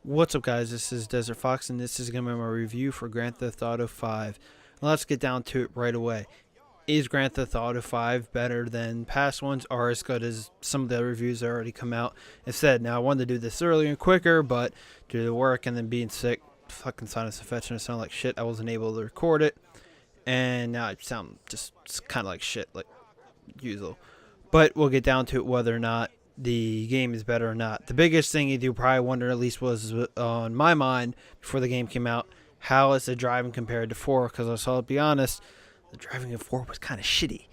What's up, guys? This is Desert Fox, and this is going to be my review for Grand Theft Auto 5. Now, let's get down to it right away. Is Grand Theft Auto 5 better than past ones, or as good as some of the reviews that already come out have said? Now, I wanted to do this earlier and quicker, but due to work and then being sick, fucking sinus infection, it sounded like shit. I wasn't able to record it, and now I sound just kind of like shit, like usual. But we'll get down to it whether or not the game is better or not. The biggest thing you do probably wonder, at least was on my mind before the game came out, how is the driving compared to 4? Because I saw, to be honest, the driving in 4 was kind of shitty.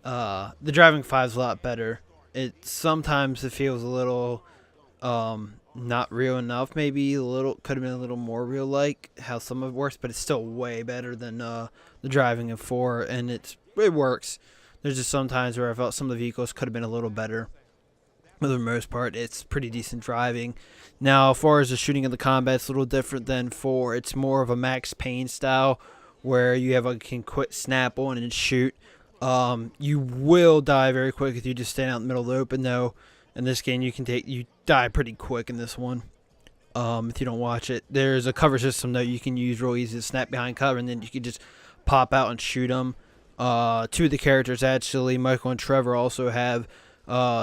The driving 5 is a lot better. It feels a little not real enough. Maybe a little could have been a little more real, like how some of it works, but it's still way better than the driving in 4, and it works. There's just some times where I felt some of the vehicles could have been a little better. For the most part, it's pretty decent driving. Now, as far as the shooting and the combat, it's a little different than 4. It's more of a Max Payne style, where you have a can quit, snap on, and shoot. You will die very quick if you just stand out in the middle of the open, though. In this game, you die pretty quick in this one. If you don't watch it, there's a cover system that you can use real easy to snap behind cover, and then you can just pop out and shoot them. Two of the characters, actually, Michael and Trevor, also have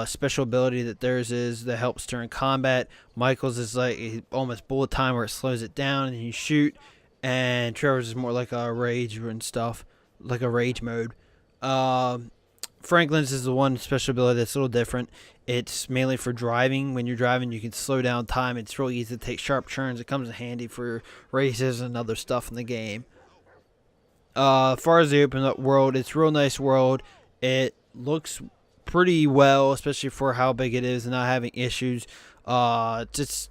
special ability that theirs is that helps during combat. Michael's is like almost bullet time, where it slows it down and you shoot, and Trevor's is more like a rage and stuff, like a rage mode. Franklin's is the one special ability that's a little different. It's mainly for driving. When you're driving, you can slow down time. It's really easy to take sharp turns. It comes in handy for races and other stuff in the game. As far as the open up world, it's a real nice world. It looks pretty well, especially for how big it is and not having issues. Just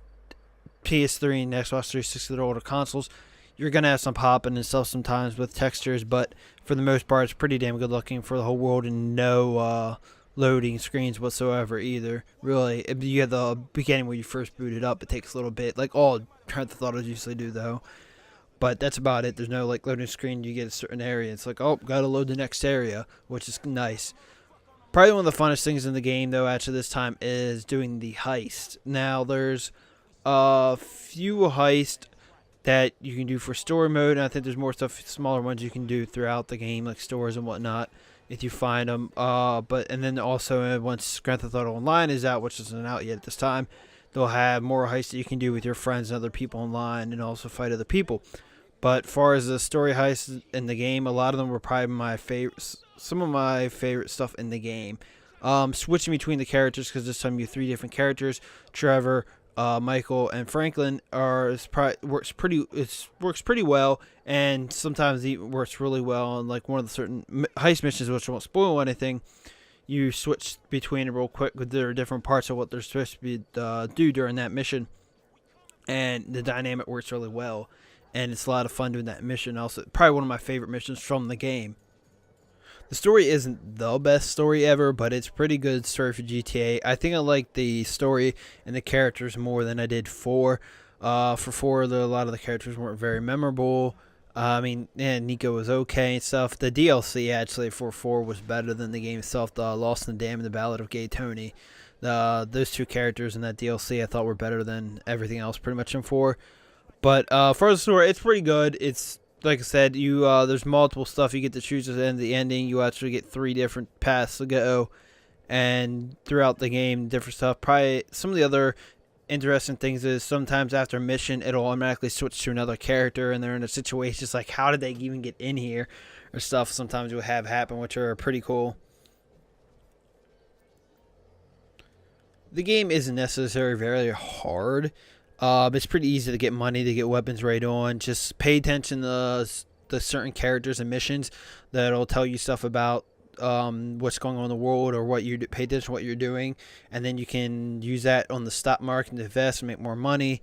PS3 and Xbox 360, the older consoles, you're gonna have some popping and stuff sometimes with textures, but for the most part, it's pretty damn good looking for the whole world, and no loading screens whatsoever either. Really, you have the beginning where you first boot it up. It takes a little bit, like all Grand Theft Autos usually do, though. But that's about it. There's no like loading screen. You get a certain area. It's like, oh, gotta load the next area, which is nice. Probably one of the funnest things in the game, though, actually, this time is doing the heist. Now, there's a few heists that you can do for story mode, and I think there's more stuff, smaller ones you can do throughout the game, like stores and whatnot, if you find them. And then also, once Grand Theft Auto Online is out, which isn't out yet at this time, they'll have more heists that you can do with your friends and other people online, and also fight other people. But as far as the story heists in the game, a lot of them were probably my favorite. Some of my favorite stuff in the game. Switching between the characters, because this time you have 3 different characters: Trevor, Michael, and Franklin. Works pretty well, and sometimes it works really well on like one of the certain heist missions, which won't spoil anything. You switch between it real quick with their different parts of what they're supposed to be do during that mission, and the dynamic works really well. And it's a lot of fun doing that mission. Also, probably one of my favorite missions from the game. The story isn't the best story ever, but it's pretty good story for GTA. I think I like the story and the characters more than I did 4. For 4, a lot of the characters weren't very memorable. Nico was okay and stuff. The DLC actually for 4 was better than the game itself. The Lost in the Dam and the Ballad of Gay Tony. Those 2 characters in that DLC I thought were better than everything else pretty much in 4. But for the story, it's pretty good. It's like I said, there's multiple stuff you get to choose at the end of the ending. You actually get 3 different paths to go, and throughout the game, different stuff. Probably some of the other interesting things is sometimes after a mission, it'll automatically switch to another character, and they're in a situation just like, how did they even get in here, or stuff. Sometimes you'll have happen, which are pretty cool. The game isn't necessarily very hard. It's pretty easy to get money, to get weapons right on. Just pay attention to the certain characters and missions that'll tell you stuff about what's going on in the world, or what you do. Pay attention to what you're doing, and then you can use that on the stock market to invest and make more money.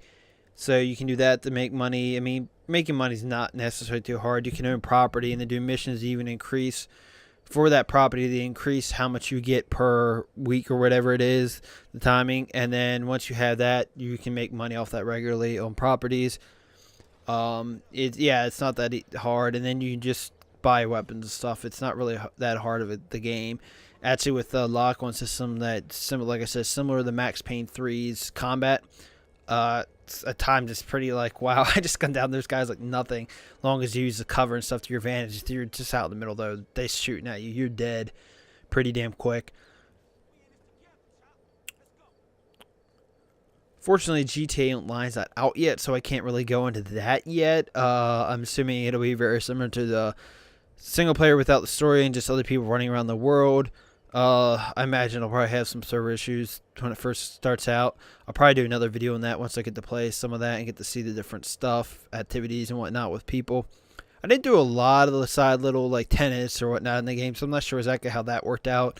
So you can do that to make money. I mean, making money is not necessarily too hard. You can own property and then do missions to even increase for that property, to increase how much you get per week or whatever it is, the timing. And then once you have that, you can make money off that regularly on properties. It's not that hard. And then you can just buy weapons and stuff. It's not really that hard of the game. Actually, with the lock-on system, that similar, like I said, similar to the Max Payne 3's combat. at times it's pretty like, wow, I just gun down those guys like nothing. As long as you use the cover and stuff to your advantage. If you're just out in the middle though, they shooting at you, you're dead pretty damn quick. Fortunately, GTA Online's not out yet, so I can't really go into that yet. I'm assuming it'll be very similar to the single player without the story and just other people running around the world. I imagine I'll probably have some server issues when it first starts out. I'll probably do another video on that once I get to play some of that and get to see the different stuff, activities, and whatnot with people. I didn't do a lot of the side little like tennis or whatnot in the game, so I'm not sure exactly how that worked out.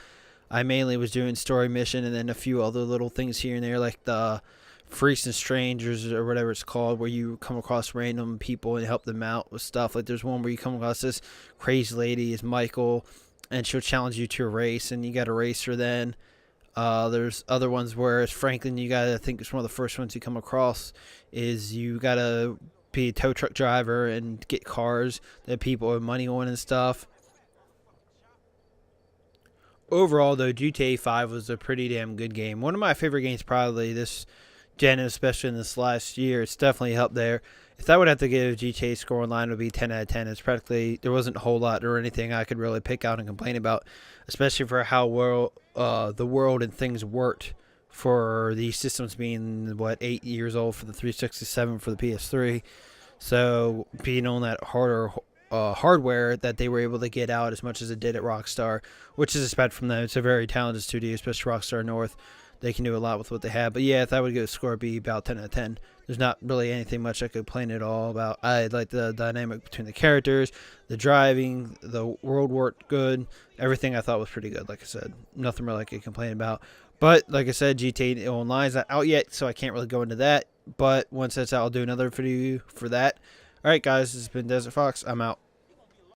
I mainly was doing story mission and then a few other little things here and there, like the Freaks and Strangers or whatever it's called, where you come across random people and help them out with stuff. Like there's one where you come across this crazy lady, is Michael, and she'll challenge you to a race, and you got to race her then. There's other ones where it's Franklin, you got to, I think it's one of the first ones you come across, is you got to be a tow truck driver and get cars that people have money on and stuff. Overall, though, GTA 5 was a pretty damn good game. One of my favorite games probably this gen, especially in this last year. It's definitely up there. If I would have to give GTA score online, it would be 10 out of 10. It's practically, there wasn't a whole lot or anything I could really pick out and complain about, especially for how the world and things worked for these systems being, 8 years old for the 367 for the PS3. So being on that harder hardware that they were able to get out as much as it did at Rockstar, which is expected from them. It's a very talented studio, especially Rockstar North. They can do a lot with what they have. But yeah, if I would give a score, it'd be about 10 out of 10. There's not really anything much I could complain at all about. I like the dynamic between the characters, the driving, the world worked good. Everything I thought was pretty good, like I said. Nothing really I could complain about. But like I said, GTA Online is not out yet, so I can't really go into that. But once that's out, I'll do another video for that. Alright guys, this has been Desert Fox. I'm out.